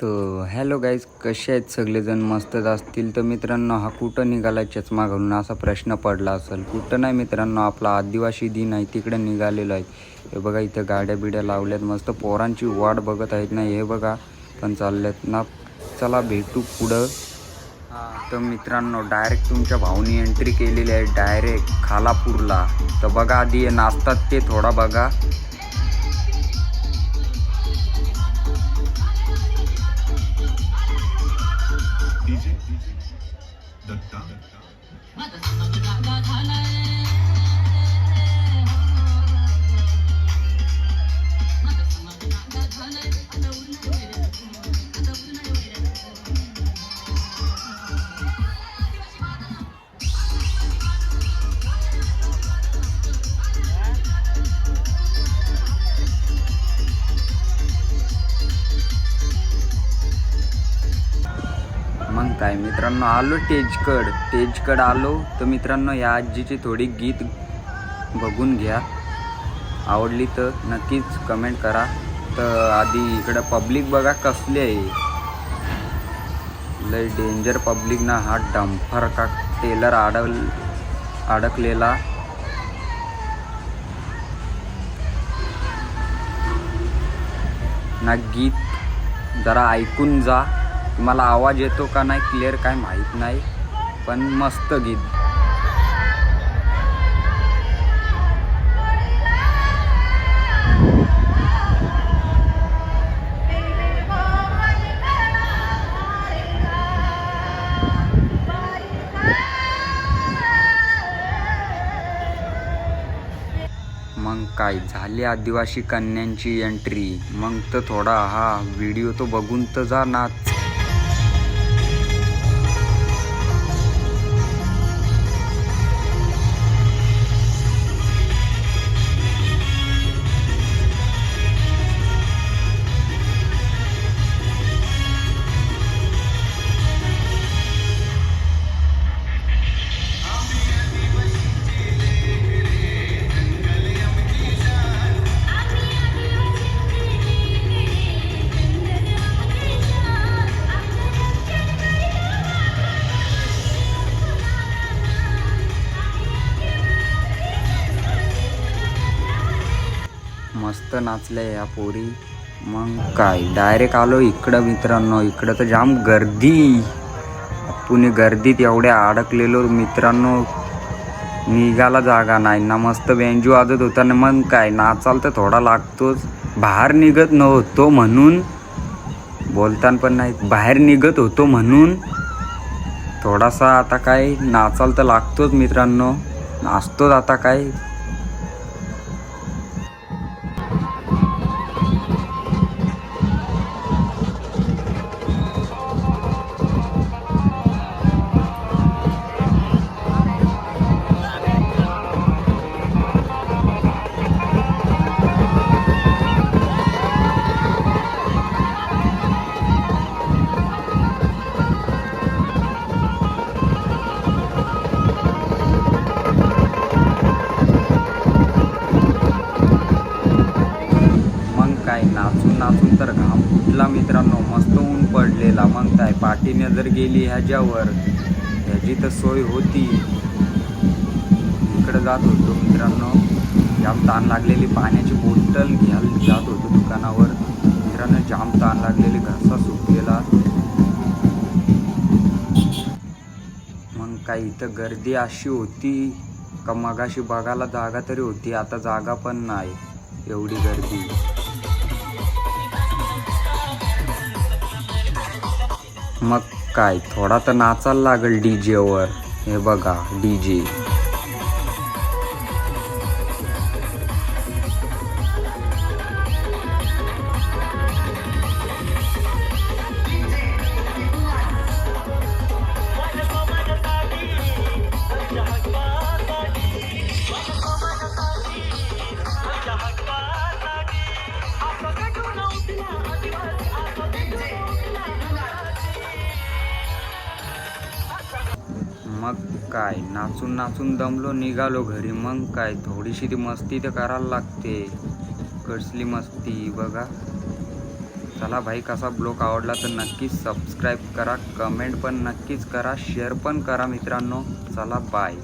तर hello guys, कसे आहेत सगळेजण? मस्तच असतील. तर मित्रांनो, हा कुठं निघाला चष्मा घालून असा प्रश्न पडला असेल. कुठं नाही मित्रांनो, आपला आदिवासी दिन आहे तिकडे निघालेलो आहे. हे बघा, इथं गाड्या बिड्या लावल्यात, मस्त पोरांची वाट बघत आहेत ना. हे बघा पण चालल्यात ना. चला भेटू पुढं. तर मित्रांनो, डायरेक्ट तुमच्या भाऊनी एंट्री केलेली आहे डायरेक्ट खालापूरला. तर बघा, आधी नाचतात ते थोडा बघा. मग काय मित्रांनो, आलो टेजकड आलो. तर मित्रांनो, या आजीची थोडी गीत बघून घ्या. आवडली तर नक्कीच कमेंट करा. तर आधी इकडं पब्लिक बघा कसली आहे. लय डेंजर पब्लिक ना. हा डंपर का टेलर अडकलेला. ना गीत जरा ऐकून जा. तुम्हाला आवाज येतो का नाही क्लिअर काय माहीत नाही, पण मस्त गीत. मग काय झाली आदिवासी कन्यांची एंट्री. मग तर थोडा हा व्हिडिओ तो बघून तर जा नाच. मस्त नाचल्या या पोरी. मग काय डायरेक्ट आलो इकडं मित्रांनो. इकडं तर जाम गर्दी. पुणे गर्दीत एवढ्या अडकलेलो मित्रांनो, निघाला जागा नाही ना. मस्त बेंजू वाजत होता ना. मग काय नाचाल तर थोडा लागतोच. बाहेर निघत नव्हतो म्हणून बोलताना पण नाही, बाहेर निघत होतो म्हणून थोडासा आता काय नाचाल तर लागतोच मित्रांनो. नाचतोच आता काय. नाचून नाचून तर घाम फुटला मित्रांनो. मस्त ऊन पडलेला. मग काय पाठीने जर गेली ह्याच्यावर, ह्याची तर सोय होती. इकडे जात होतो मित्रांनो. जाम ताण लागलेली. पाण्याची बॉटल घ्यायला जात होतो दुकानावर मित्रांनो. जाम ताण लागलेली, घसा सुटलेला. मग काय इथं गर्दी अशी होती का मगाशी बघायला जागा तरी होती, आता जागा पण नाही, एवढी गर्दी. मग काय थोडा तर नाचायला लागेल डीजेवर. हे बघा डीजे. मग काय नाचून नाचून दमलो, निघालो घरी. मग काय थोडीशी ती मस्ती तर करायला लागते. कसली मस्ती बघा. चला भाई, कसा ब्लॉग आवडला तर नक्कीच सबस्क्राईब करा, कमेंट पण नक्कीच करा, शेअर पण करा मित्रांनो. चला बाय.